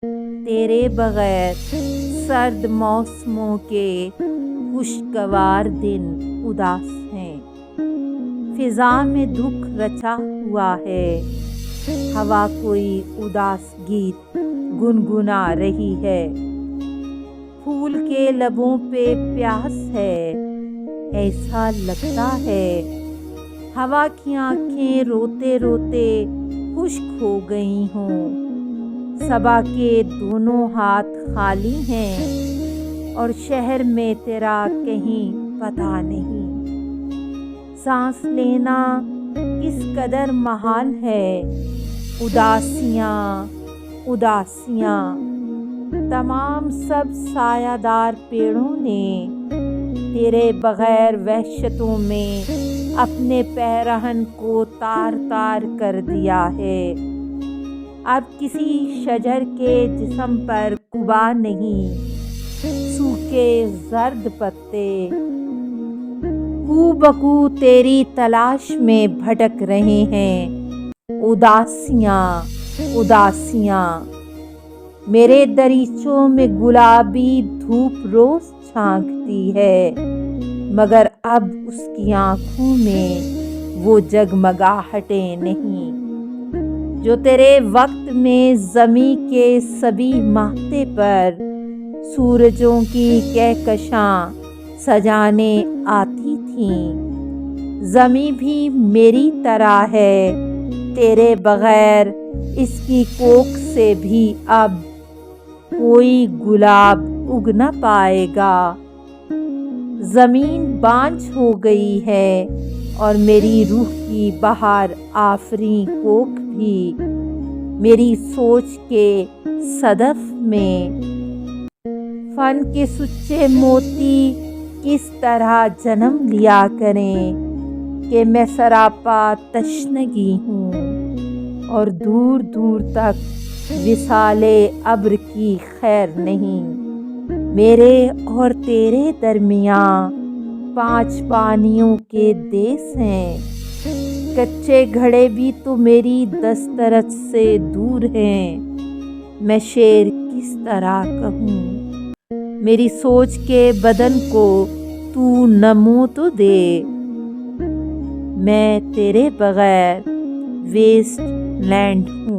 तेरे बगैर सर्द मौसमों के खुशगवार दिन उदास हैं। फिजा में दुख रचा हुआ है, हवा कोई उदास गीत गुनगुना रही है। फूल के लबों पे प्यास है, ऐसा लगता है हवा की आंखें रोते रोते खुश्क हो गई हों। सबा के दोनों हाथ खाली हैं और शहर में तेरा कहीं पता नहीं। सांस लेना किस कदर महाल है, उदासियाँ उदासियाँ। तमाम सब सायादार पेड़ों ने तेरे बगैर वहशतों में अपने पैरहन को तार तार कर दिया है। अब किसी शजर के जिस्म पर कुबा नहीं, सूखे जर्द पत्ते कू बकू तेरी तलाश में भटक रहे हैं। उदासियाँ उदासियाँ। मेरे दरीचों में गुलाबी धूप रोज झांकती है, मगर अब उसकी आँखों में वो जगमगाहटें नहीं जो तेरे वक्त में ज़मी के सभी माथे पर सूरजों की कहकशां सजाने आती थीं। ज़मी भी मेरी तरह है, तेरे बगैर इसकी कोख से भी अब कोई गुलाब उग न पाएगा। ज़मीन बांझ हो गई है और मेरी रूह की बहार आफरी कोख भी मेरी सोच के सदफ में। फन के सुच्चे मोती किस तरह जन्म लिया करें कि मैं सरापा तशनगी हूँ और दूर दूर तक विसाले अब्र की खैर नहीं। मेरे और तेरे दरमियाँ 5 पानियों के देश हैं, कच्चे घड़े भी तो मेरी दस्तरस से दूर हैं। मैं शेर किस तरह कहूँ, मेरी सोच के बदन को तू नमो तो दे। मैं तेरे बगैर वेस्ट लैंड हूँ।